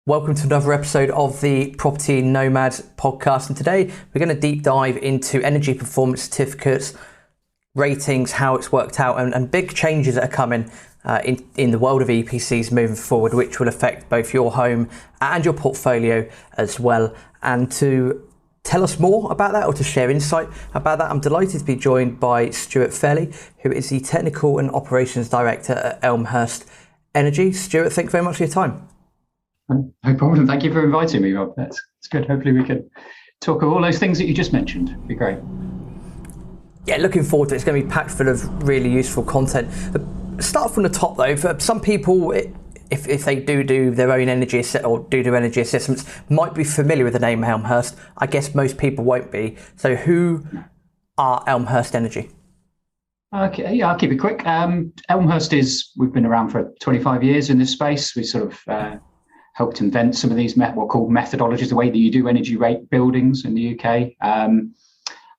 Welcome to another episode of the Property Nomad podcast, and today we're going to deep dive into energy performance certificates, ratings, how it's worked out, and big changes that are coming in the world of EPCs moving forward, which will affect both your home and your portfolio as well. And to tell us more about that, or to share insight about that, I'm delighted to be joined by Stuart Fairlie, who is the Technical and Operations Director at Elmhurst Energy. Stuart, thank you very much for your time. No problem. Thank you for inviting me, Rob. That's good. Hopefully we can talk of all those things that you just mentioned. It'd be great. Yeah, looking forward to it. It's going to be packed full of really useful content. Start from the top though. For some people, if they do their own energy or do energy assessments, might be familiar with the name Elmhurst. I guess most people won't be. So who are Elmhurst Energy? Okay, yeah, I'll keep it quick. Elmhurst we've been around for 25 years in this space. We sort of helped invent some of these what are called methodologies, the way that you do energy rate buildings in the UK.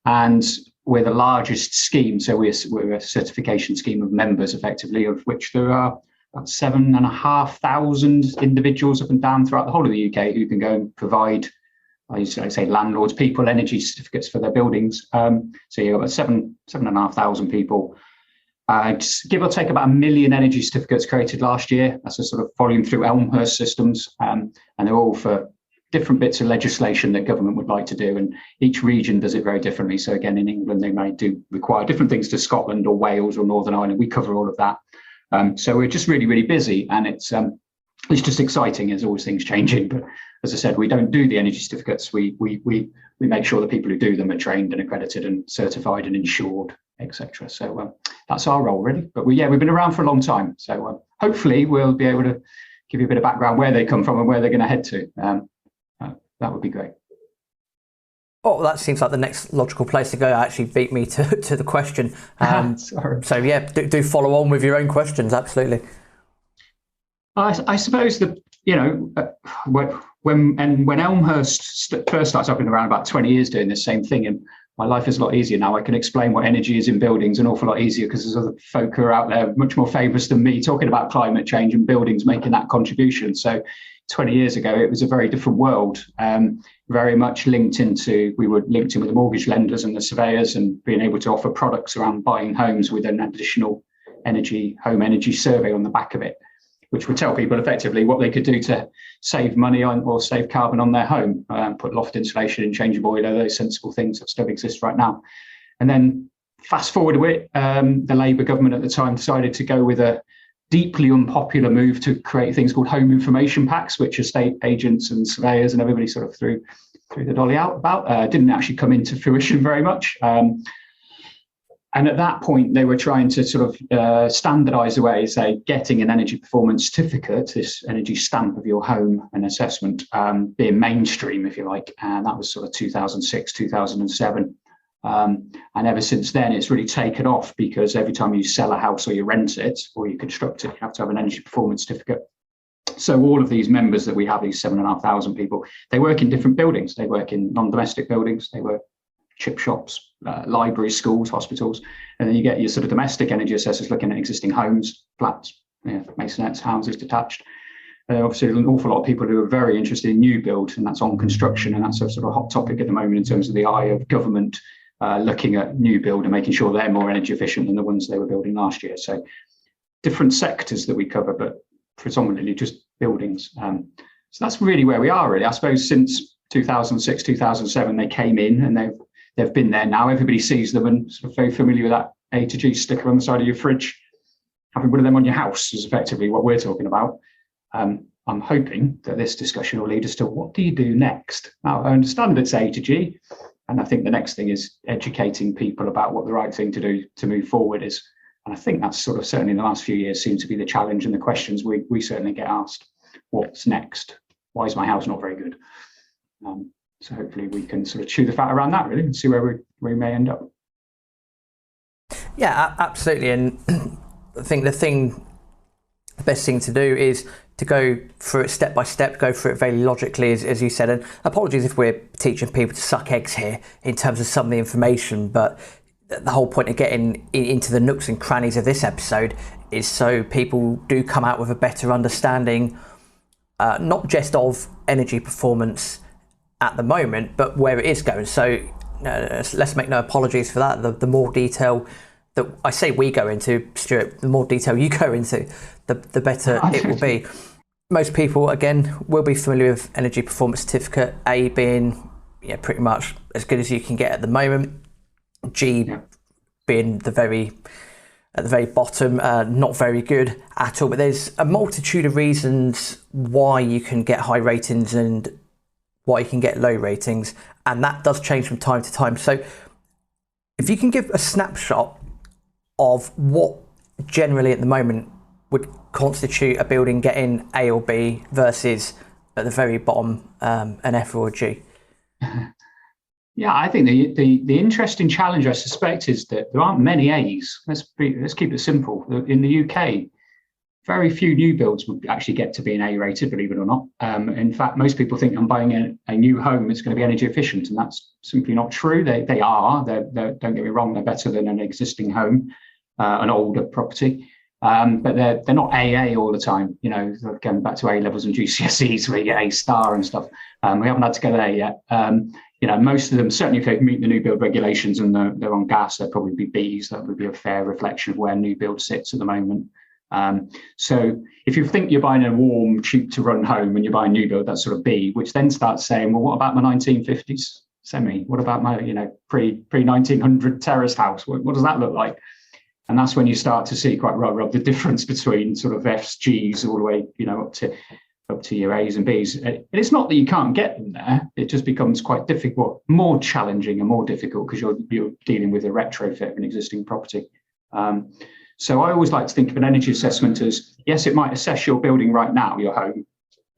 And we're the largest scheme, so we're a certification scheme of members, effectively, of which there are about 7,500 individuals up and down throughout the whole of the UK who can go and provide, I say landlords, people, energy certificates for their buildings. So you've got 7,500 people. Give or take about 1 million energy certificates created last year. That's a sort of volume through Elmhurst systems, and they're all for different bits of legislation that government would like to do, and each region does it very differently. So again, in England, they may require different things to Scotland or Wales or Northern Ireland. We cover all of that. So we're just really, really busy, and it's just exciting. There's always things changing, but as I said, we don't do the energy certificates. We make sure the people who do them are trained and accredited and certified and insured, etc. So that's our role, really. But we've been around for a long time. So hopefully we'll be able to give you a bit of background where they come from and where they're going to head to. That would be great. Oh, that seems like the next logical place to go. Actually beat me to the question. Sorry. So yeah, do follow on with your own questions. Absolutely. I suppose that, when Elmhurst first started, I've been around about 20 years doing the same thing, and my life is a lot easier now. I can explain what energy is in buildings an awful lot easier because there's other folk who are out there much more famous than me talking about climate change and buildings making that contribution. So 20 years ago, it was a very different world, very much we were linked in with the mortgage lenders and the surveyors, and being able to offer products around buying homes with an additional home energy survey on the back of it, which would tell people effectively what they could do to save money on or save carbon on their home, put loft insulation in, change a boiler, those sensible things that still exist right now. And then fast forward a bit, the Labour government at the time decided to go with a deeply unpopular move to create things called home information packs, which estate agents and surveyors and everybody sort of threw the dolly out about. Didn't actually come into fruition very much. And at that point, they were trying to sort of standardise the way, say, getting an energy performance certificate, this energy stamp of your home and assessment, being mainstream, if you like. And that was sort of 2006, 2007. And ever since then, it's really taken off, because every time you sell a house or you rent it or you construct it, you have to have an energy performance certificate. So all of these members that we have, these 7,500 people, they work in different buildings. They work in non-domestic buildings. They work chip shops, libraries, schools, hospitals. And then you get your sort of domestic energy assessors looking at existing homes, flats, masonettes, houses, detached. Obviously, an awful lot of people who are very interested in new build, and that's on construction. And that's a sort of hot topic at the moment in terms of the eye of government looking at new build and making sure they're more energy efficient than the ones they were building last year. So different sectors that we cover, but predominantly just buildings. So that's really where we are, really. I suppose since 2006, 2007, they came in, and they've been there now. Everybody sees them and sort of very familiar with that A to G sticker on the side of your fridge. Having one of them on your house is effectively what we're talking about. I'm hoping that this discussion will lead us to what do you do next? Now, I understand it's A to G, and I think the next thing is educating people about what the right thing to do to move forward is. And I think that's sort of certainly in the last few years seems to be the challenge and the questions we certainly get asked. What's next? Why is my house not very good? So hopefully we can sort of chew the fat around that, really, and see where we may end up. Yeah, absolutely. And I think the best thing to do is to go through it step by step, go through it very logically, as you said. And apologies if we're teaching people to suck eggs here in terms of some of the information, but the whole point of getting into the nooks and crannies of this episode is so people do come out with a better understanding not just of energy performance at the moment, but where it is going. So let's make no apologies for that. The more detail that I say we go into, Stuart, the more detail you go into, the better it will be. Most people, again, will be familiar with energy performance certificate, A being pretty much as good as you can get at the moment, G being at the very bottom, not very good at all. But there's a multitude of reasons why you can get high ratings and why you can get low ratings, and that does change from time to time. So if you can give a snapshot of what generally at the moment would constitute a building getting A or B versus at the very bottom an F or a G. Yeah, I think the interesting challenge, I suspect, is that there aren't many A's. Let's keep it simple. In the UK, very few new builds would actually get to be an A rated, believe it or not. In fact, most people think I'm buying a new home, it's going to be energy efficient, and that's simply not true. They are. Don't get me wrong, they're better than an existing home, an older property. But they're not AA all the time. Going back to A levels and GCSEs where you get A star and stuff. We haven't had to get there yet. Most of them, certainly if they meet the new build regulations and they're on gas, they'll probably be Bs. That would be a fair reflection of where new build sits at the moment. So if you think you're buying a warm, cheap to run home and you're buying new build, that's sort of B, which then starts saying, well, what about my 1950s semi? What about my, pre-1900 terrace house? What does that look like? And that's when you start to see quite rather the difference between sort of F's, G's all the way, up to your A's and B's. And it's not that you can't get them there. It just becomes quite difficult, more challenging and more difficult because you're dealing with a retrofit of an existing property. So I always like to think of an energy assessment as, yes, it might assess your building right now, your home,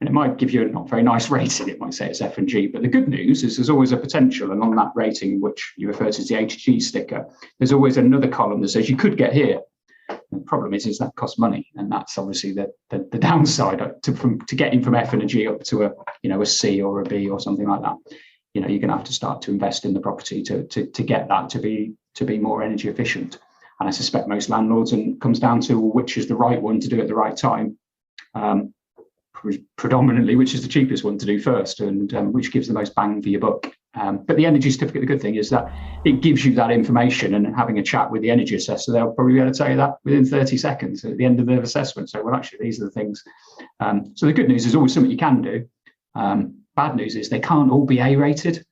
and it might give you a not very nice rating. It might say it's F and G, but the good news is there's always a potential. And on that rating, which you refer to as the HG sticker, there's always another column that says you could get here. The problem is that costs money, and that's obviously the downside to getting from F and a G up to a C or a B or something like that. You're going to have to start to invest in the property to get that to be more energy efficient. And I suspect most landlords, and it comes down to which is the right one to do at the right time. Predominantly, which is the cheapest one to do first, and which gives the most bang for your buck. But the energy certificate, the good thing is that it gives you that information, and having a chat with the energy assessor, they'll probably be able to tell you that within 30 seconds at the end of their assessment. So, well, actually, these are the things. So the good news is always something you can do. Bad news is they can't all be A rated.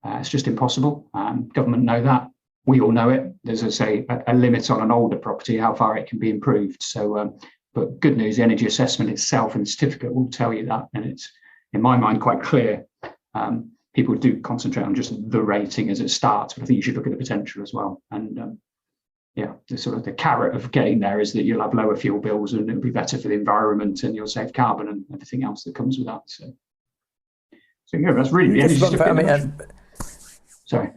It's just impossible. Government know that. We all know it. There's, a limit on an older property, how far it can be improved. So, but good news, the energy assessment itself and the certificate will tell you that. And it's, in my mind, quite clear. People do concentrate on just the rating as it starts, but I think you should look at the potential as well. And the sort of the carrot of getting there is that you'll have lower fuel bills and it'll be better for the environment and you'll save carbon and everything else that comes with that. So yeah, that's really the energy certificate. Sorry.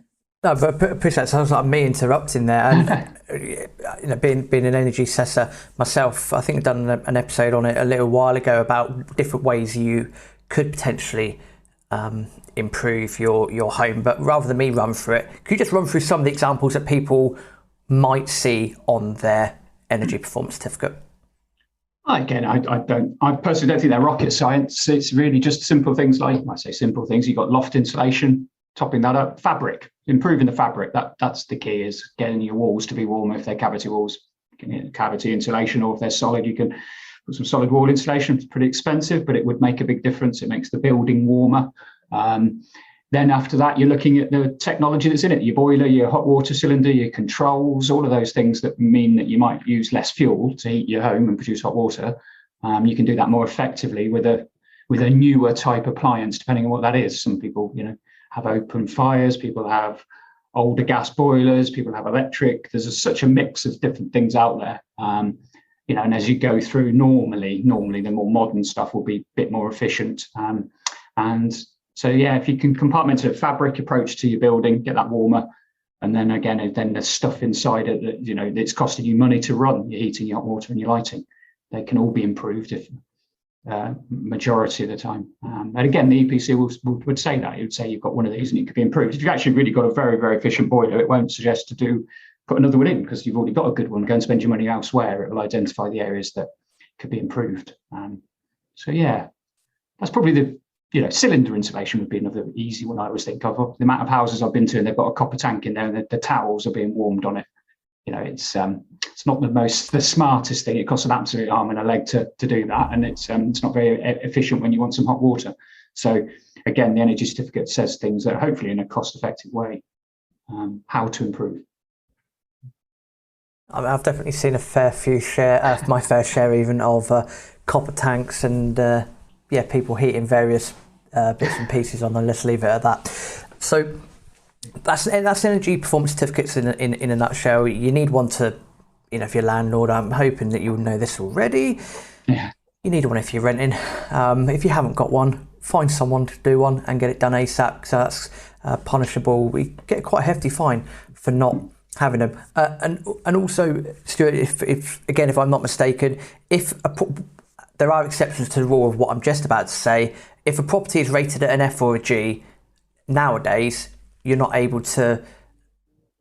No, but I appreciate it. Sounds like me interrupting there. And being an energy assessor myself, I think I've done an episode on it a little while ago about different ways you could potentially improve your home. But rather than me run through it, could you just run through some of the examples that people might see on their energy performance certificate? Again, I personally don't think they're rocket science. It's really just simple things like, I say simple things, you've got loft insulation, topping that up, fabric, improving the fabric. That's the key, is getting your walls to be warmer if they're cavity walls. You can get cavity insulation, or if they're solid, you can put some solid wall insulation. It's pretty expensive, but it would make a big difference. It makes the building warmer. Then after that, you're looking at the technology that's in it, your boiler, your hot water cylinder, your controls, all of those things that mean that you might use less fuel to heat your home and produce hot water. You can do that more effectively with a newer type appliance, depending on what that is. Some people, have open fires, people have older gas boilers, people have electric. There's such a mix of different things out there. And as you go through, normally the more modern stuff will be a bit more efficient. And so, yeah, if you can compartment a fabric approach to your building, get that warmer. And then again, then there's stuff inside it that, it's costing you money to run, your heating, your hot water and your lighting. They can all be improved if majority of the time. And again, the EPC would say that. It would say you've got one of these and it could be improved. If you've actually really got a very, very efficient boiler, it won't suggest to put another one in because you've already got a good one. Go and spend your money elsewhere. It will identify the areas that could be improved. So yeah, That's probably cylinder insulation would be another easy one I always think of. The amount of houses I've been to and they've got a copper tank in there and the towels are being warmed on it. It's not the smartest thing. It costs an absolute arm and a leg to do that, and it's not very efficient when you want some hot water. So again, the energy certificate says things that hopefully in a cost-effective way, how to improve. I've definitely seen my fair share even of copper tanks and people heating various bits and pieces on them. Let's leave it at that. So that's energy performance certificates in a nutshell. You need one to, if you're a landlord, I'm hoping that you'll know this already. Yeah. You need one if you're renting. If you haven't got one, find someone to do one and get it done ASAP, because that's punishable. We get quite a hefty fine for not having them. And also, Stuart, if I'm not mistaken, there are exceptions to the rule of what I'm just about to say. If a property is rated at an F or a G, nowadays, you're not able to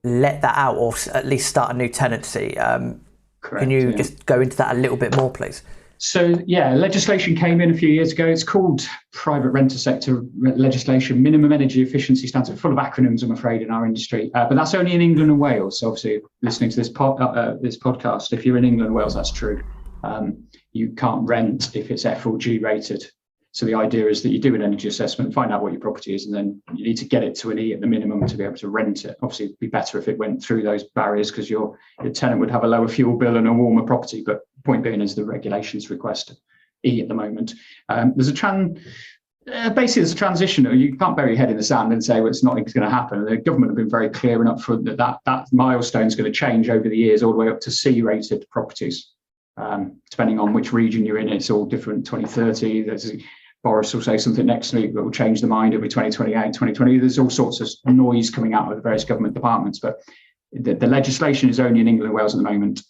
let that out or at least start a new tenancy. Correct, can you just go into that a little bit more, please? So, legislation came in a few years ago. It's called private renter sector legislation, minimum energy efficiency standard, full of acronyms, I'm afraid, in our industry. But that's only in England and Wales. So obviously, listening to this podcast, if you're in England and Wales, that's true. You can't rent if it's F or G rated. So the idea is that you do an energy assessment, find out what your property is, and then you need to get it to an E at the minimum to be able to rent it. Obviously, it'd be better if it went through those barriers because your tenant would have a lower fuel bill and a warmer property. But point being is the regulations request E at the moment. There's a transition. You can't bury your head in the sand and say, well, it's not going to happen. The government have been very clear and upfront that milestone is going to change over the years, all the way up to C-rated properties. Depending on which region you're in, it's all different. 2030, Boris will say something next week that will change the mind. It'll be 2028, 2020. There's all sorts of noise coming out of the various government departments, but the legislation is only in England and Wales at the moment.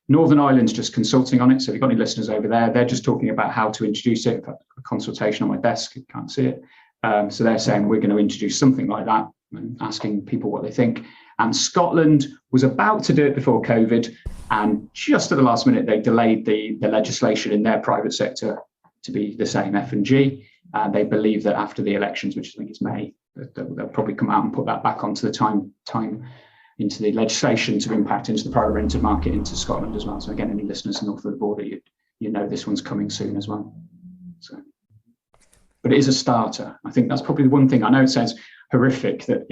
Northern Ireland's just consulting on it. So if you've got any listeners over there, they're just talking about how to introduce it. A consultation on my desk, you can't see it. So they're saying we're going to introduce something like that and asking people what they think. And Scotland was about to do it before COVID. And just at the last minute, they delayed the legislation in their private sector to be the same F and G. They believe that after the elections, which I think is May, they'll probably come out and put that back onto the time into the legislation to impact into the private rented market into Scotland as well. So again, any listeners north of the border, you know this one's coming soon as well. So, but it is a starter. I think that's probably the one thing. I know it sounds horrific that,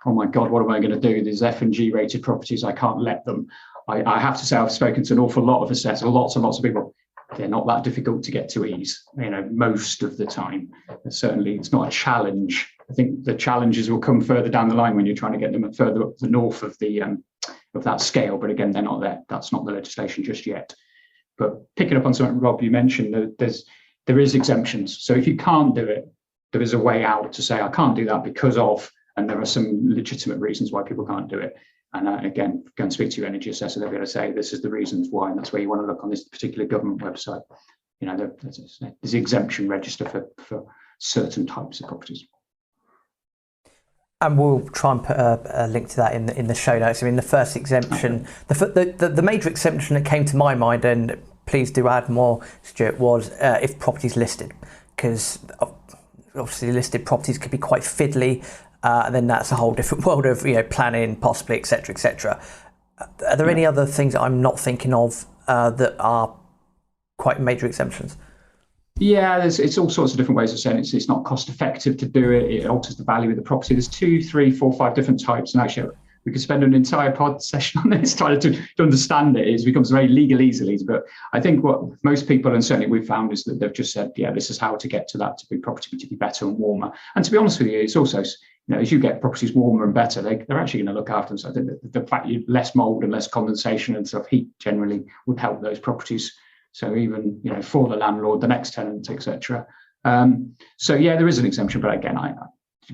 oh my God, what am I going to do? These F and G rated properties, I can't let them. I have to say I've spoken to an awful lot of assessors, lots and lots of people. They're not that difficult to get to ease, most of the time. Certainly, it's not a challenge. I think the challenges will come further down the line when you're trying to get them further up the north of that scale. But again, they're not there. That's not the legislation just yet. But picking up on something, Rob, you mentioned that there is exemptions. So if you can't do it, there is a way out to say, I can't do that because of, and there are some legitimate reasons why people can't do it. And again, go and speak to your energy assessor. They'll be able to say, this is the reasons why, and that's where you want to look on this particular government website. There's the exemption register for certain types of properties. And we'll try and put a link to that in the show notes. I mean, the first exemption, the major exemption that came to my mind, and please do add more, Stuart, was if property's listed, because obviously listed properties could be quite fiddly. And then that's a whole different world of planning, possibly, etc., etc. Are there any other things that I'm not thinking of that are quite major exemptions? Yeah, it's all sorts of different ways of saying it's not cost effective to do it. It alters the value of the property. There's 2, 3, 4, 5 different types, and actually we could spend an entire pod session on this trying to understand it. It becomes very legalese. But I think what most people, and certainly we've found, is that they've just said, this is how to get to that, to be property to be better and warmer. And to be honest with you, it's also, as you get properties warmer and better, they're actually going to look after them. So the fact you less mold and less condensation and stuff, heat generally would help those properties. So even for the landlord, the next tenant, etc. So there is an exemption, but again,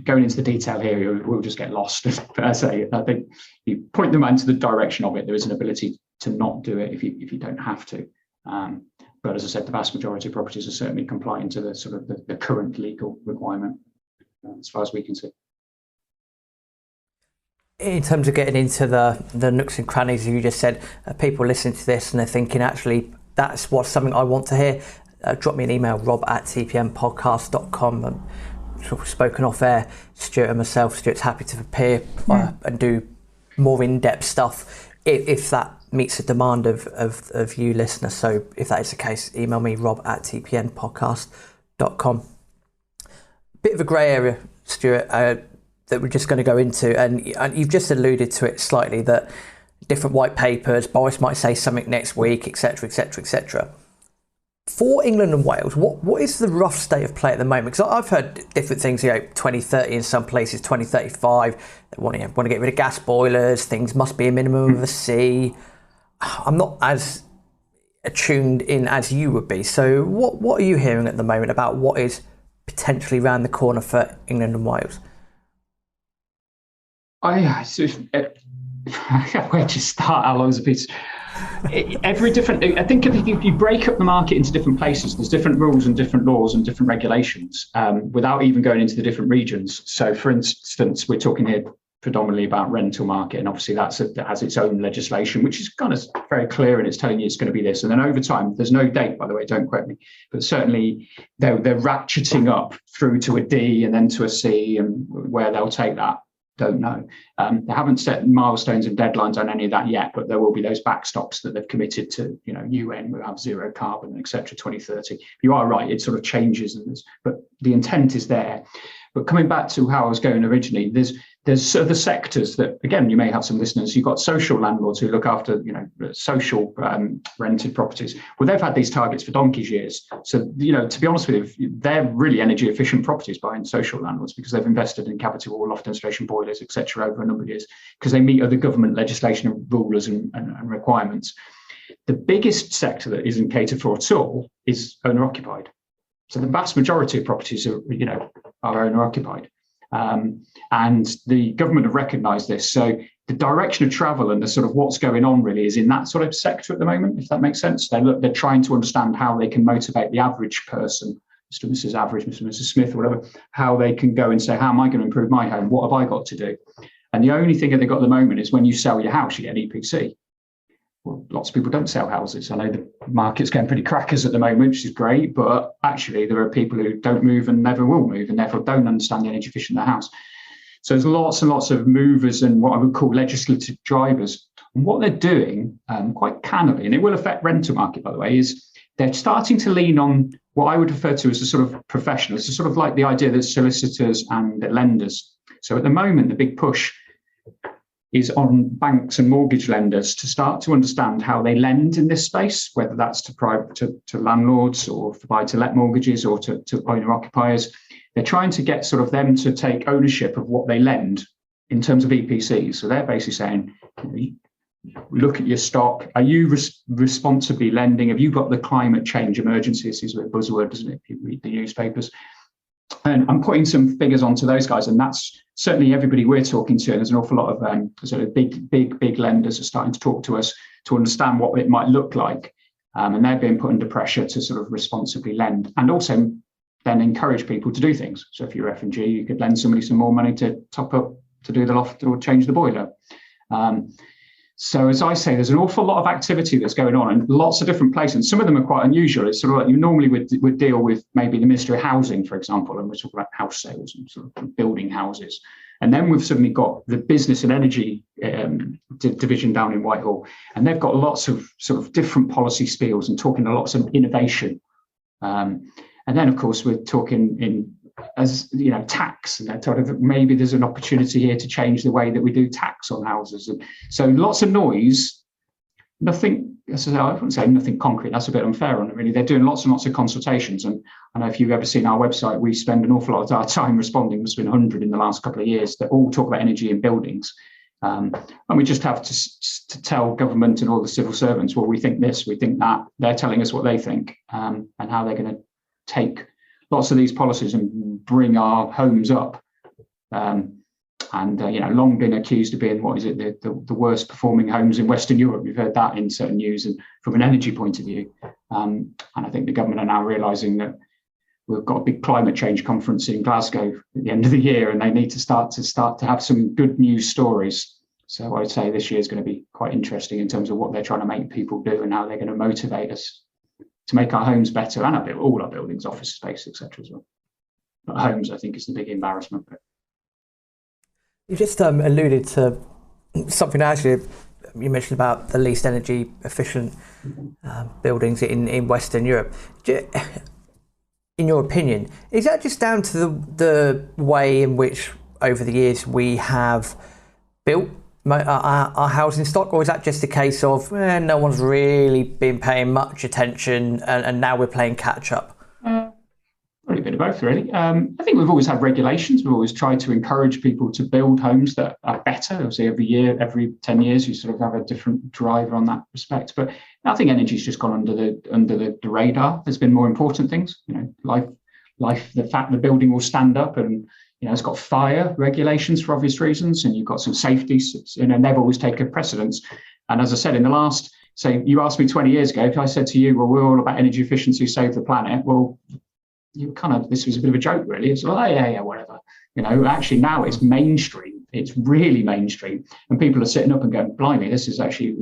going into the detail here, we'll just get lost. But I think you point them into the direction of it. There is an ability to not do it if you don't have to. But as I said, the vast majority of properties are certainly complying to the sort of the current legal requirement, as far as we can see. In terms of getting into the nooks and crannies, you just said, people listening to this and they're thinking, actually, that's something I want to hear. drop me an email, rob@tpmpodcast.com. And sort of spoken off air, Stuart and myself, Stuart's happy to appear and do more in-depth stuff if that meets the demand of you listeners. So if that is the case, email me, rob@tpmpodcast.com. Bit of a grey area, Stuart, that we're just going to go into, and you've just alluded to it slightly, that different white papers, Boris might say something next week, etc, etc, etc. For England and Wales, what is the rough state of play at the moment? Because I've heard different things, 2030 in some places, 2035, they want to get rid of gas boilers, things must be a minimum of a C. I'm not as attuned in as you would be. So what are you hearing at the moment about what is potentially around the corner for England and Wales? Where to start? How long's a piece? Every different. I think if you break up the market into different places, there's different rules and different laws and different regulations, without even going into the different regions. So, for instance, we're talking here predominantly about rental market, and obviously that has its own legislation, which is kind of very clear, and it's telling you it's going to be this. And then over time, there's no date, by the way, don't quote me, but certainly they're ratcheting up through to a D and then to a C, and where they'll take that, don't know. They haven't set milestones and deadlines on any of that yet, but there will be those backstops that they've committed to. UN will have zero carbon, etc. 2030. You are right; it sort of changes, but the intent is there. But coming back to how I was going originally, there's other sectors that, again, you may have some listeners. You've got social landlords who look after, social rented properties. Well, they've had these targets for donkey's years. So, to be honest with you, they're really energy efficient properties buying social landlords, because they've invested in cavity wall, loft insulation boilers, etc. over a number of years, because they meet other government legislation and rules and requirements. The biggest sector that isn't catered for at all is owner occupied. So the vast majority of properties are owner occupied. And the government have recognised this. So the direction of travel and the sort of what's going on really is in that sort of sector at the moment, if that makes sense. They're trying to understand how they can motivate the average person, Mr. and Mrs. Average, Mr. and Mrs. Smith, or whatever, how they can go and say, how am I going to improve my home? What have I got to do? And the only thing that they've got at the moment is when you sell your house, you get an EPC. Well, lots of people don't sell houses. I know the market's going pretty crackers at the moment, which is great, but actually there are people who don't move and never will move, and therefore don't understand the energy efficient of their house. So there's lots and lots of movers and what I would call legislative drivers. And what they're doing quite cannily, and it will affect rental market, by the way, is they're starting to lean on what I would refer to as a sort of professionals. It's sort of like the idea that solicitors and lenders. So at the moment, the big push is on banks and mortgage lenders to start to understand how they lend in this space, whether that's to landlords or for buy-to-let mortgages or to owner occupiers. They're trying to get sort of them to take ownership of what they lend in terms of EPCs. So they're basically saying, look at your stock. Are you responsibly lending? Have you got the climate change emergency? This is a buzzword, isn't it? You read the newspapers. And I'm putting some figures onto those guys, and that's certainly everybody we're talking to. There's an awful lot of sort of big lenders are starting to talk to us to understand what it might look like, and they're being put under pressure to sort of responsibly lend, and also then encourage people to do things. So if you're F&G, you could lend somebody some more money to top up to do the loft or change the boiler. So as I say, there's an awful lot of activity that's going on in lots of different places. And some of them are quite unusual. It's sort of like you normally would deal with maybe the Ministry of Housing, for example, and we're talking about house sales and sort of building houses. And then we've suddenly got the Business and Energy division down in Whitehall, and they've got lots of sort of different policy spiels and talking to lots of innovation. And then, of course, we're talking in tax, and sort of maybe there's an opportunity here to change the way that we do tax on houses. And so lots of noise, nothing, I wouldn't say nothing concrete, that's a bit unfair on it really. They're doing lots and lots of consultations, and I know if you've ever seen our website, we spend an awful lot of our time responding. There's been 100 in the last couple of years that all talk about energy in buildings. And we just have to tell government and all the civil servants, well, we think this, we think that. They're telling us what they think, and how they're going to take lots of these policies and bring our homes up. Long been accused of being, the worst performing homes in Western Europe. We've heard that in certain news, and from an energy point of view. And I think the government are now realising that we've got a big climate change conference in Glasgow at the end of the year, and they need to start to have some good news stories. So I'd say this year is going to be quite interesting in terms of what they're trying to make people do and how they're going to motivate us to make our homes better and all our buildings, office space, etc. as well. But homes, I think, is the big embarrassment bit. You just alluded to something actually. You mentioned about the least energy efficient buildings in Western Europe. In your opinion, is that just down to the way in which over the years we have built our housing stock, or is that just a case of no one's really been paying much attention and now we're playing catch up? Probably a bit of both, really. I think we've always had regulations. We've always tried to encourage people to build homes that are better. Obviously, every year, every 10 years, you sort of have a different driver on that respect. But I think energy's just gone under the radar. There's been more important things, life, the fact the building will stand up, and it's got fire regulations for obvious reasons, and you've got some safety, and they've always taken precedence. And as I said, in the last, say, you asked me 20 years ago, if I said to you, well, we're all about energy efficiency, save the planet, well, this was a bit of a joke, really. It's like, yeah, whatever. Actually now it's mainstream. It's really mainstream, and people are sitting up and going, blimey, this is actually,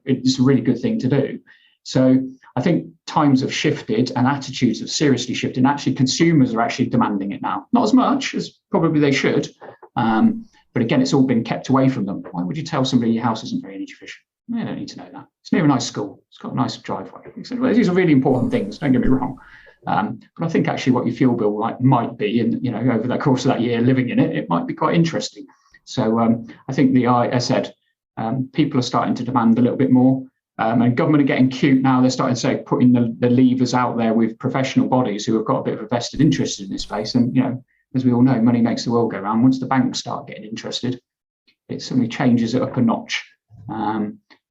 it's a really good thing to do. So I think times have shifted and attitudes have seriously shifted, and actually consumers are actually demanding it now. Not as much as probably they should, but again, it's all been kept away from them. Why would you tell somebody your house isn't very energy efficient? They don't need to know that. It's near a nice school. It's got a nice driveway. Well, these are really important things. Don't get me wrong. But I think actually what your fuel bill might be, and over the course of that year living in it, it might be quite interesting. So I think people are starting to demand a little bit more, and government are getting cute now. They're starting to say putting the levers out there with professional bodies who have got a bit of a vested interest in this space. And as we all know, money makes the world go round. Once the banks start getting interested, it suddenly changes it up a notch.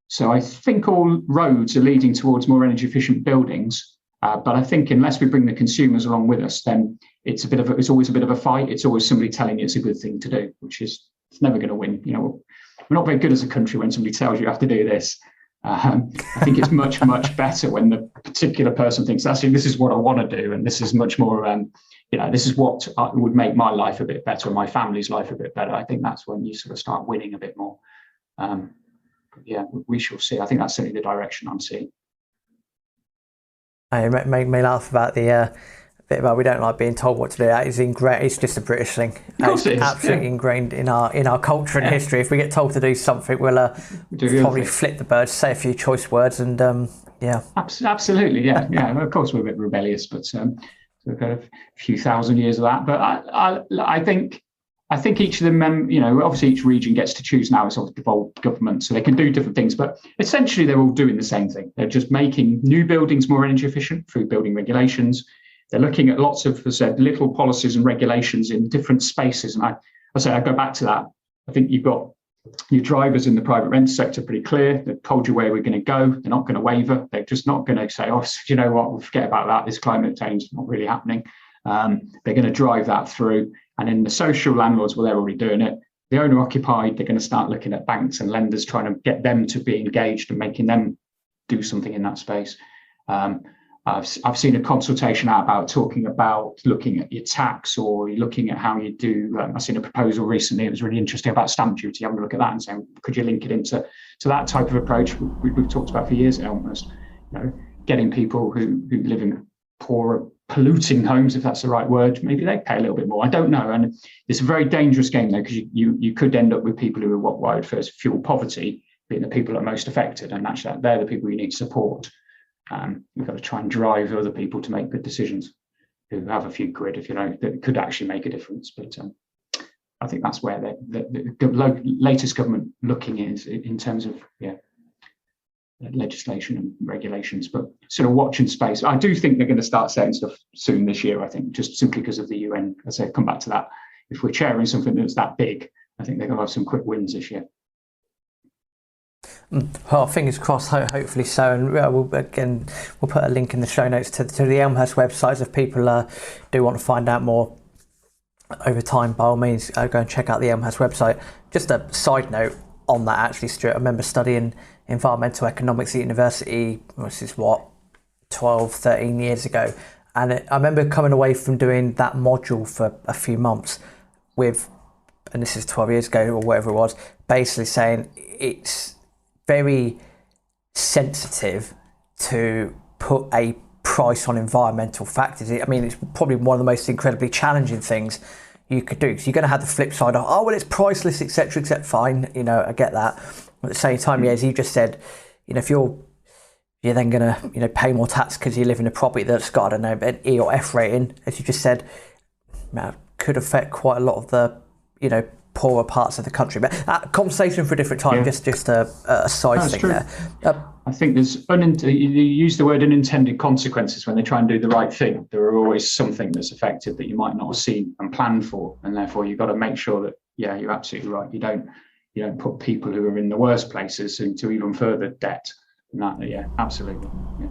So I think all roads are leading towards more energy efficient buildings. But I think unless we bring the consumers along with us, then it's always a bit of a fight. It's always somebody telling you it's a good thing to do, which is, it's never going to win. We're not very good as a country when somebody tells you have to do this. I think it's much, much better when the particular person thinks, actually, this is what I want to do. And this is much more, this is what would make my life a bit better, and my family's life a bit better. I think that's when you sort of start winning a bit more. We shall see. I think that's certainly the direction I'm seeing. It made me laugh about the bit about we don't like being told what to do. That is ingrained. It's just a British thing. It's absolutely ingrained in our culture and history. If we get told to do something, we'll probably flip the bird, say a few choice words, and Absolutely, yeah. Of course, we're a bit rebellious, but we've got a few thousand years of that. But I think each of them, obviously each region gets to choose now. It's sort of devolved government, so they can do different things, but essentially they're all doing the same thing. They're just making new buildings more energy efficient through building regulations. They're looking at lots of, as I said, little policies and regulations in different spaces. And I go back to that. I think you've got your drivers in the private rent sector pretty clear. They've told you where we're going to go. They're not going to waver. They're just not going to say, oh, you know what, we'll forget about that. This climate change is not really happening. They're going to drive that through. And in the social landlords, well, they're already doing it. The owner occupied, they're going to start looking at banks and lenders, trying to get them to be engaged and making them do something in that space. I've seen a consultation out about looking at your tax, or looking at how you do. I've seen a proposal recently. It was really interesting about stamp duty. Having a look at that and saying, could you link it into that type of approach we've talked about for years at Elmhurst? Getting people who live in poorer, polluting homes, if that's the right word, maybe they pay a little bit more. I don't know. And it's a very dangerous game though, because you could end up with people who are what I would refer as fuel poverty, being the people that are most affected, and actually they're the people you need to support. You've got to try and drive other people to make good decisions who have a few quid, that could actually make a difference. But I think that's where the latest government looking is in terms of legislation and regulations, but sort of watching space. I do think they're going to start saying stuff soon this year, I think, just simply because of the UN. As I come back to that, if we're chairing something that's that big, I think they're going to have some quick wins this year. Well, fingers crossed, hopefully so. And we'll put a link in the show notes to the Elmhurst website if people do want to find out more over time. By all means, go and check out the Elmhurst website. Just a side note on that, actually, Stuart, I remember studying environmental economics at university, this is 12, 13 years ago. And I remember coming away from doing that module for a few months and this is 12 years ago or whatever it was, basically saying it's very sensitive to put a price on environmental factors. I mean, it's probably one of the most incredibly challenging things you could do, because you're going to have the flip side of, oh, well, it's priceless, etc., etc. Fine, I get that. But at the same time, as you just said, if you're then going to pay more tax because you live in a property that's got, I don't know, an E or F rating, as you just said, could affect quite a lot of the poorer parts of the country. But conversation for a different time. Just a side thing there. I think there's you use the word unintended consequences when they try and do the right thing. There are always something that's affected that you might not have seen and planned for, and therefore you've got to make sure that you're absolutely right. You don't put people who are in the worst places into even further debt. And that, absolutely. Yeah.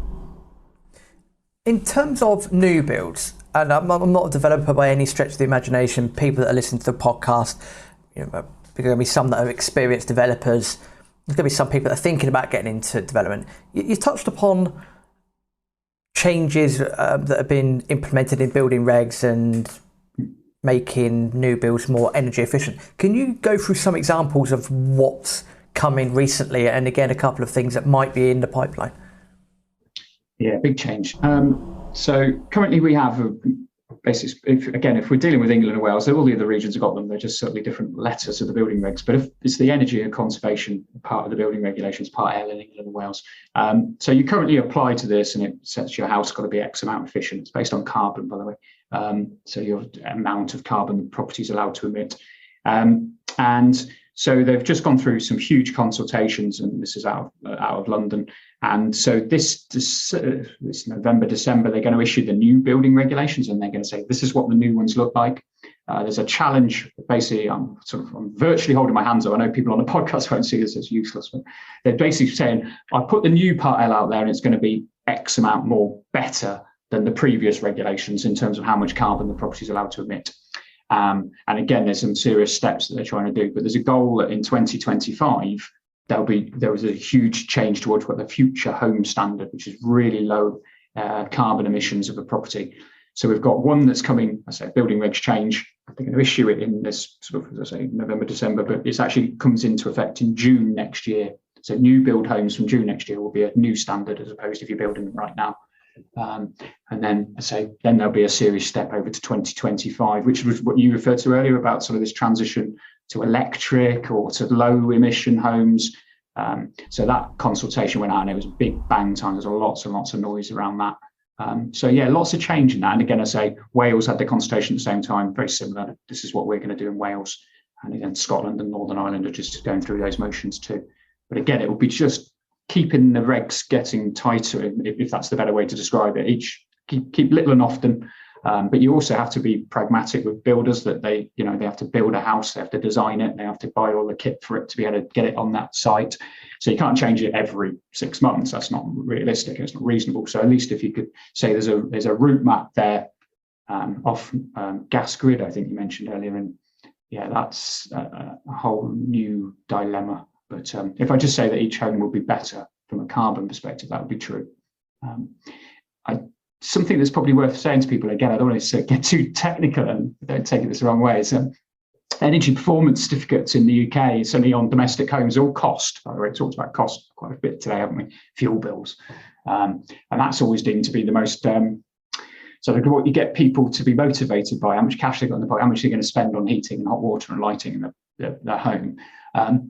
In terms of new builds, and I'm not a developer by any stretch of the imagination. People that are listening to the podcast, there are going to be some that are experienced developers. There's going to be some people that are thinking about getting into development. You touched upon changes that have been implemented in building regs and making new builds more energy efficient. Can you go through some examples of what's coming recently, and again, a couple of things that might be in the pipeline? Yeah, big change. So currently we have if we're dealing with England and Wales, all the other regions have got them. They're just certainly different letters of the building regs. But if it's the energy and conservation part of the building regulations, part L in England and Wales. So you currently apply to this, and it sets your house got to be X amount efficient. It's based on carbon, by the way. So your amount of carbon the property is allowed to emit. And so they've just gone through some huge consultations, and this is out of London. And so this November, December, they're going to issue the new building regulations, and they're going to say, this is what the new ones look like. There's a challenge. Basically, I'm virtually holding my hands up. I know people on the podcast won't see this as useless, but they're basically saying, I put the new Part L out there, and it's going to be X amount more better than the previous regulations in terms of how much carbon the property is allowed to emit. And again, there's some serious steps that they're trying to do, but there's a goal that in 2025, there was a huge change towards what the future home standard, which is really low carbon emissions of a property. So we've got one that's coming, building regs change. I think they're going to issue it in this November, December, but it actually comes into effect in June next year. So new build homes from June next year will be a new standard, as opposed to if you're building them right now. And then then there'll be a serious step over to 2025, which was what you referred to earlier about sort of this transition to electric or to low emission homes. So that consultation went out, and it was a big bang time. There's lots and lots of noise around that. Lots of change in that. And again, Wales had the consultation at the same time, very similar. This is what we're going to do in Wales. And again, Scotland and Northern Ireland are just going through those motions too. But again, it will be just keeping the regs getting tighter, if that's the better way to describe it. Keep little and often, but you also have to be pragmatic with builders, that they have to build a house, they have to design it, they have to buy all the kit for it to be able to get it on that site. So you can't change it every 6 months. That's not realistic. It's not reasonable. So at least if you could say there's a route map there off gas grid, I think you mentioned earlier, and that's a whole new dilemma. But if I just say that each home will be better from a carbon perspective, that would be true. Something that's probably worth saying to people, again, I don't want to get too technical and don't take it this the wrong way, is energy performance certificates in the UK, certainly on domestic homes, all cost. By the way, we talked about cost quite a bit today, haven't we? Fuel bills. And that's always deemed to be the most, what you get people to be motivated by, how much cash they've got in the pocket, how much they're going to spend on heating and hot water and lighting in their home.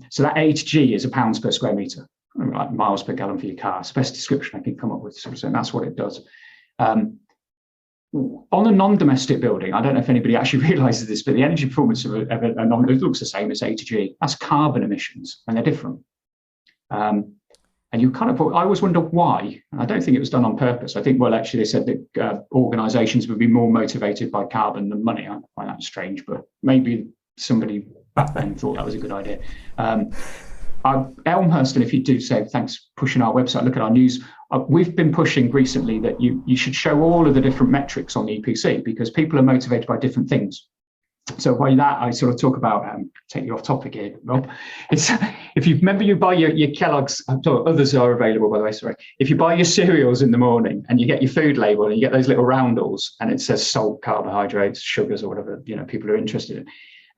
So that A/G is £1 per square metre, like miles per gallon for your car. It's the best description I can come up with, and that's what it does. On a non-domestic building, I don't know if anybody actually realises this, but the energy performance of a non, it looks the same as A/G. That's carbon emissions, and they're different. And you I always wonder why. And I don't think it was done on purpose. I think, actually, they said that organisations would be more motivated by carbon than money. I find that strange, but maybe somebody back then thought that was a good idea. Elmhurst, and if you do say thanks for pushing our website, look at our news. We've been pushing recently that you should show all of the different metrics on the EPC, because people are motivated by different things. So by that, I sort of talk about, take you off topic here, Rob. It's if you remember, you buy your Kellogg's, others are available, by the way, sorry. If you buy your cereals in the morning and you get your food label and you get those little roundels and it says salt, carbohydrates, sugars, or whatever, people are interested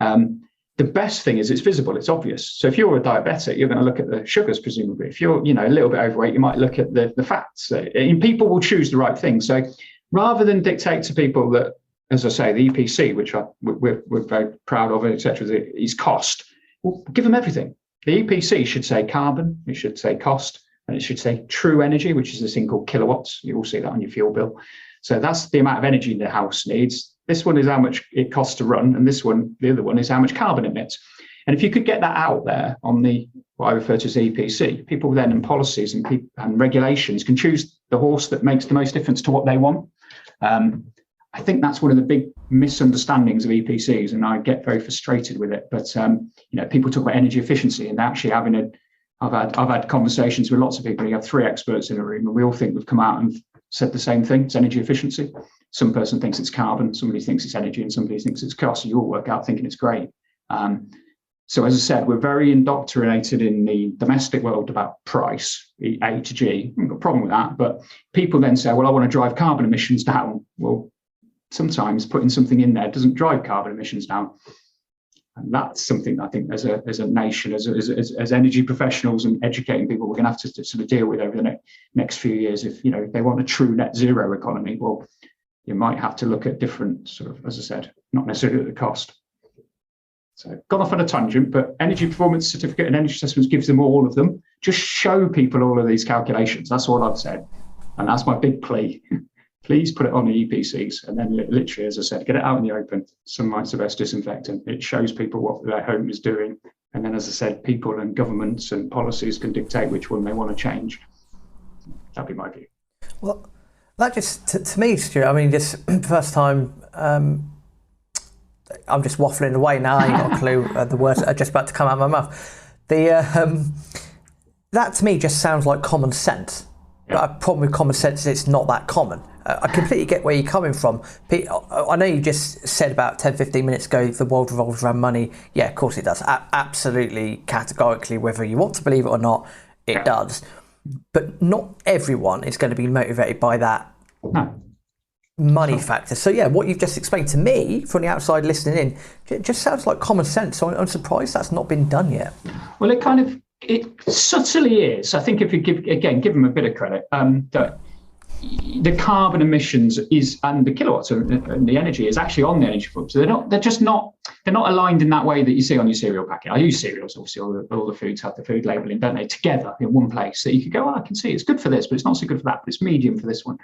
in. the best thing is it's visible, it's obvious. So if you're a diabetic, you're going to look at the sugars, presumably. If you're, a little bit overweight, you might look at the fats. And people will choose the right thing. So rather than dictate to people that, as I say, the EPC, which we're very proud of, etc., is cost, well, give them everything. The EPC should say carbon, it should say cost, and it should say true energy, which is this thing called kilowatts. You will see that on your fuel bill. So that's the amount of energy the house needs. This one is how much it costs to run, and this one, the other one, is how much carbon it emits. And if you could get that out there on what I refer to as EPC, people then and policies and regulations can choose the horse that makes the most difference to what they want. I think that's one of the big misunderstandings of EPCs, and I get very frustrated with it. But people talk about energy efficiency, and actually I've had conversations with lots of people. You have 3 experts in a room, and we all think we've come out and said the same thing. It's energy efficiency. Some person thinks it's carbon, somebody thinks it's energy, and somebody thinks it's cost. You all work out thinking it's great. So as I said, we're very indoctrinated in the domestic world about price, A to G. I've got a problem with that. But people then say, well, I want to drive carbon emissions down. Well, sometimes putting something in there doesn't drive carbon emissions down. And that's something I think as a nation, as energy professionals and educating people, we're going to have to sort of deal with over the next few years. If they want a true net zero economy, well, you might have to look at different sort of, as I said, not necessarily at the cost. So gone off on a tangent, but energy performance certificate and energy assessments gives them all of them. Just show people all of these calculations. That's all I've said. And that's my big plea. Please put it on the EPCs, and then literally, as I said, get it out in the open. Some might suggest disinfectant. It shows people what their home is doing. And then, as I said, people and governments and policies can dictate which one they want to change. That'd be my view. Well, that just, to me, Stuart, I mean, this first time, I'm just waffling away now. I ain't got a clue. The words are just about to come out of my mouth. That to me just sounds like common sense. But a problem with common sense is it's not that common. I completely get where you're coming from. I know you just said about 10, 15 minutes ago, the world revolves around money. Yeah, of course it does. Absolutely, categorically, whether you want to believe it or not, it does. But not everyone is going to be motivated by that money factor. So yeah, what you've just explained to me from the outside listening in, it just sounds like common sense. So I'm surprised that's not been done yet. Well, it subtly is. I think if you give them a bit of credit, that the carbon emissions and the kilowatts and the energy is actually on the energy form. So they're not aligned in that way that you see on your cereal packet. I use cereals, obviously all the foods have the food labelling, don't they, together in one place. So you could go, I can see it's good for this, but it's not so good for that, but it's medium for this one.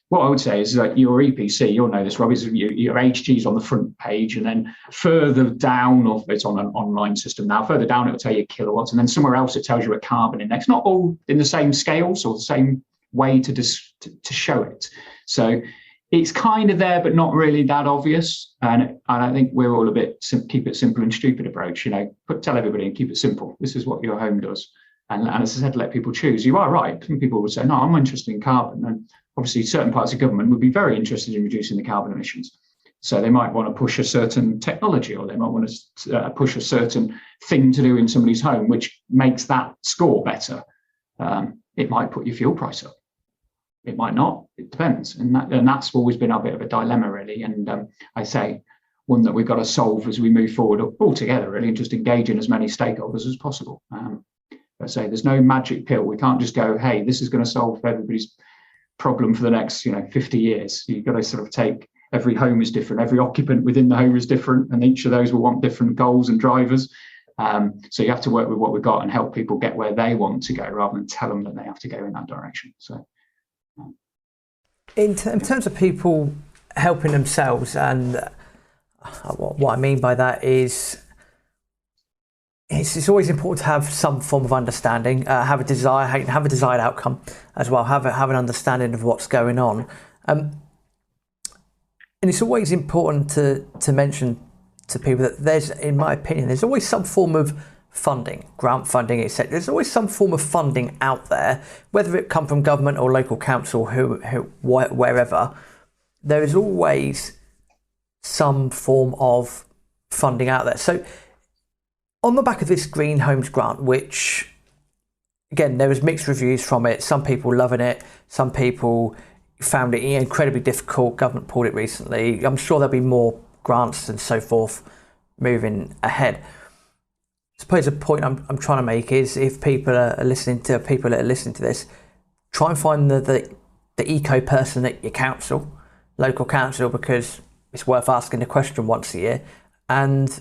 What I would say is that your EPC, you'll know this, Rob, is your HG's on the front page, and then further down, it's on an online system now, further down it'll tell you kilowatts, and then somewhere else it tells you a carbon index, not all in the same scales or the same way to show it. So it's kind of there, but not really that obvious. And I think we're all a bit keep it simple and stupid approach, tell everybody and keep it simple. This is what your home does. And as I said, let people choose. You are right. Some people would say, no, I'm interested in carbon. And obviously certain parts of government would be very interested in reducing the carbon emissions. So they might want to push a certain technology, or they might want to push a certain thing to do in somebody's home, which makes that score better. It might put your fuel price up. It might not. It depends. And that's always been a bit of a dilemma, really. And I say one that we've got to solve as we move forward all together, really, and just engage in as many stakeholders as possible. I say there's no magic pill. We can't just go, hey, this is going to solve everybody's problem for the next 50 years. You've got to sort of take, every home is different, every occupant within the home is different, and each of those will want different goals and drivers. So you have to work with what we've got and help people get where they want to go, rather than tell them that they have to go in that direction. So in terms of people helping themselves, and what I mean by that is it's always important to have some form of understanding, have a desired outcome as well, have an understanding of what's going on. And it's always important to mention to people that there's, in my opinion, there's always some form of funding, grant funding, etc. There's always some form of funding out there, whether it come from government or local council, wherever. There is always some form of funding out there. So on the back of this Green Homes Grant, which, again, there was mixed reviews from it. Some people loving it. Some people found it incredibly difficult. Government pulled it recently. I'm sure there'll be more grants and so forth moving ahead. suppose the point I'm trying to make is, if people are listening to this, try and find the eco person at your council, local council, because it's worth asking the question once a year, and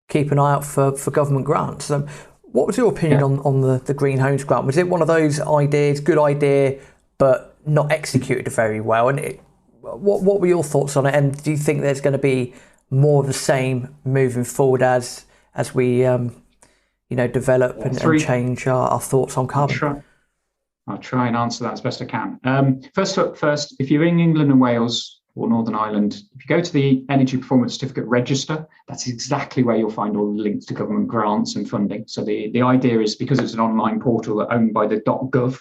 keep an eye out for government grants. What was your opinion on the Green Homes grant? Was it one of those ideas, good idea, but not executed very well? And what were your thoughts on it? And do you think there's going to be more of the same moving forward as we develop and change our thoughts on carbon? I'll try and answer that as best I can. First, if you're in England and Wales or Northern Ireland, if you go to the Energy Performance Certificate Register, that's exactly where you'll find all the links to government grants and funding. So the idea is, because it's an online portal that's owned by the .gov,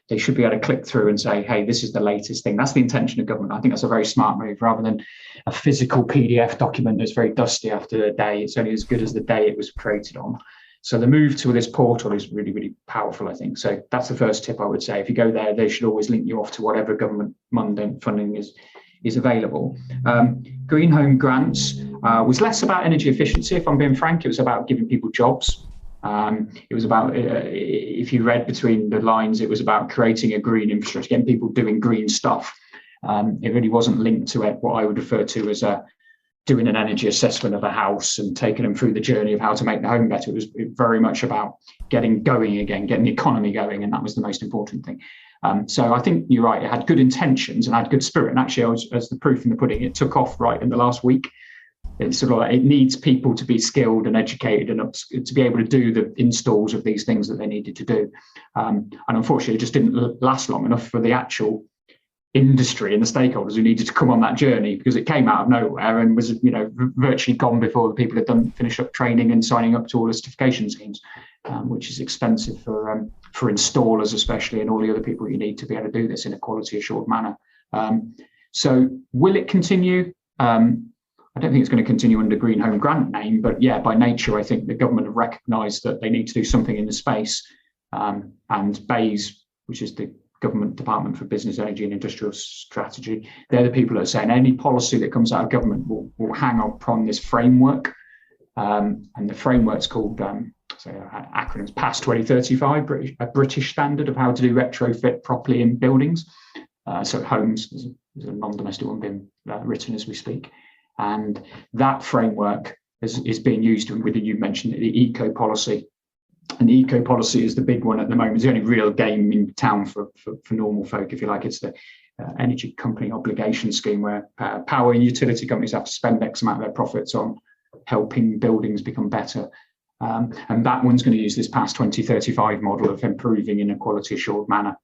they should be able to click through and say, hey, this is the latest thing. That's the intention of government. I think that's a very smart move, rather than a physical PDF document that's very dusty after a day. It's only as good as the day it was created on. So the move to this portal is really, really powerful, I think. So that's the first tip I would say. If you go there, they should always link you off to whatever government funding is available. Green Home grants was less about energy efficiency, if I'm being frank. It was about giving people jobs. It was about, if you read between the lines, it was about creating a green infrastructure, getting people doing green stuff. It really wasn't linked to what I would refer to as doing an energy assessment of a house and taking them through the journey of how to make the home better. It was very much about getting going again, getting the economy going, and that was the most important thing. So I think you're right. It had good intentions and had good spirit. And actually, as the proof in the pudding, it took off right in the last week. It's sort of like, it needs people to be skilled and educated and to be able to do the installs of these things that they needed to do. And unfortunately, it just didn't last long enough for the actual industry and the stakeholders who needed to come on that journey, because it came out of nowhere and was virtually gone before the people had finished up training and signing up to all the certification schemes, which is expensive for installers especially, and all the other people you need to be able to do this in a quality assured manner. So will it continue? I don't think it's going to continue under Green Home Grant name, but yeah, by nature, I think the government have recognised that they need to do something in the space. And BEIS, which is the Government Department for Business, Energy and Industrial Strategy, they're the people that are saying any policy that comes out of government will hang upon this framework. And the framework's called, acronyms, PAS 2035, a British standard of how to do retrofit properly in buildings. So homes, there's a non-domestic one being written as we speak. And that framework is being used with, you mentioned, the eco policy. And the eco policy is the big one at the moment. It's the only real game in town for normal folk, if you like. It's the energy company obligation scheme, where power and utility companies have to spend X amount of their profits on helping buildings become better. And that one's going to use this PAS 2035 model of improving in a quality assured manner.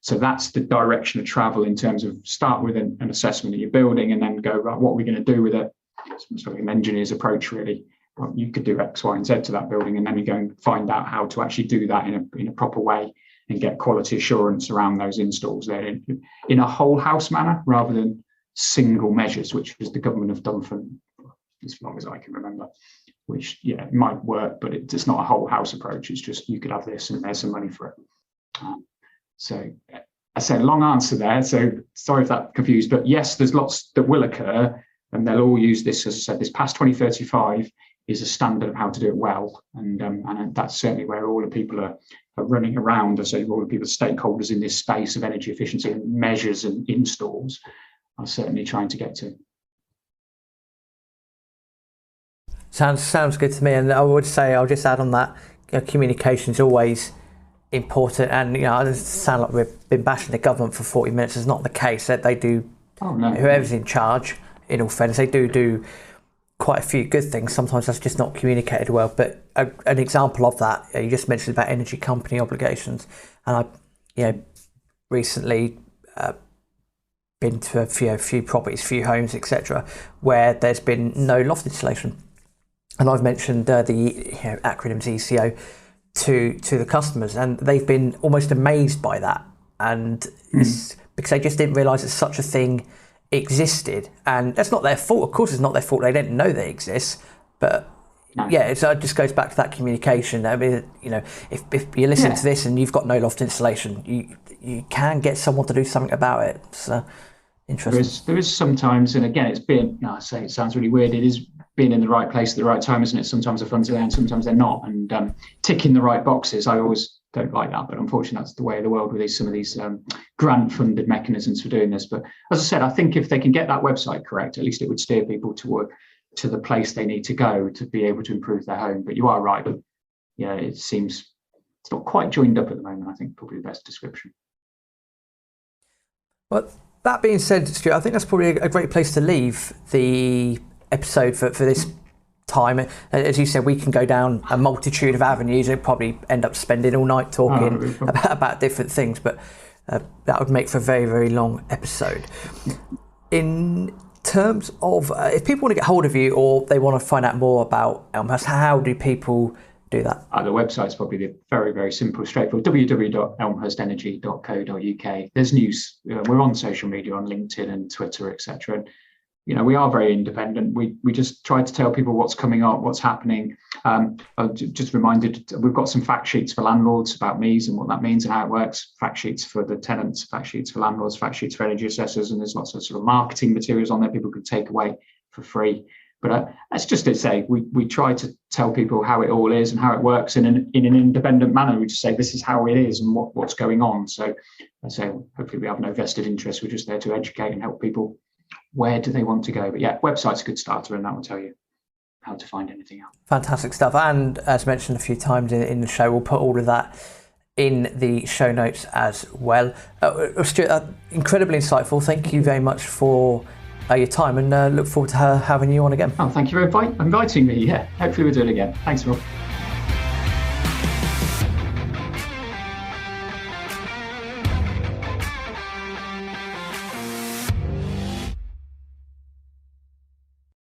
So that's the direction of travel, in terms of start with an assessment of your building and then go, right, what are we going to do with it? It's sort of an engineer's approach, really. Well, you could do X, Y, and Z to that building, and then you go and find out how to actually do that in a proper way and get quality assurance around those installs there in a whole house manner, rather than single measures, which is the government have done for as long as I can remember. Which, yeah, it might work, but it's not a whole house approach. It's just, you could have this and there's some money for it. So I said long answer there. So sorry if that confused, but yes, there's lots that will occur, and they'll all use this. As I said, this PAS 2035 is a standard of how to do it well, and that's certainly where all the people are running around. I say all the people, stakeholders in this space of energy efficiency and measures and installs, are certainly trying to get to. Sounds good to me, and I would say, I'll just add on that, communication is always important, and it doesn't sound like we've been bashing the government for 40 minutes. It's not the case. That they do, whoever's in charge, in all fairness, they do quite a few good things. Sometimes that's just not communicated well. But an example of that, you just mentioned about energy company obligations, and I recently been to a few properties, few homes, etc., where there's been no loft insulation, and I've mentioned the acronyms ECO to the customers, and they've been almost amazed by that, and it's because they just didn't realise that such a thing existed. And that's not their fault, of course. It's not their fault, they didn't know they exist, but it just goes back to that communication. I mean, if you're listening to this and you've got no loft insulation, you can get someone to do something about it. So interesting. There is sometimes, and again, it's been, I say it sounds really weird, it is being in the right place at the right time, isn't it? Sometimes the funds are there and sometimes they're not. And ticking the right boxes, I always don't like that, but unfortunately that's the way of the world with some of these grant funded mechanisms for doing this. But as I said, I think if they can get that website correct, at least it would steer people to the place they need to go to be able to improve their home. But you are right, but yeah, it seems it's not quite joined up at the moment. I think probably the best description. Well, that being said, Stuart, I think that's probably a great place to leave the episode for this time. As you said, we can go down a multitude of avenues and probably end up spending all night talking about different things, but that would make for a very, very long episode. In terms of if people want to get hold of you or they want to find out more about Elmhurst, how do people do that? The website's probably very, very simple, straightforward. www.elmhurstenergy.co.uk. There's news. We're on social media, on LinkedIn and Twitter, etc. We are very independent. We just try to tell people what's coming up, what's happening. I'm just reminded, we've got some fact sheets for landlords about MEES and what that means and how it works. Fact sheets for the tenants, fact sheets for landlords, fact sheets for energy assessors, and there's lots of sort of marketing materials on there people can take away for free. But that's just to say, we try to tell people how it all is and how it works in an independent manner. We just say this is how it is and what's going on. So I say hopefully we have no vested interest. We're just there to educate and help people. Where do they want to go? But yeah, website's a good starter, and that will tell you how to find anything else. Fantastic stuff. And as mentioned a few times in the show, we'll put all of that in the show notes as well. Stuart, incredibly insightful. Thank you very much for your time, and look forward to having you on again. Oh, thank you for inviting me. Yeah, hopefully we'll do it again. Thanks, Rob.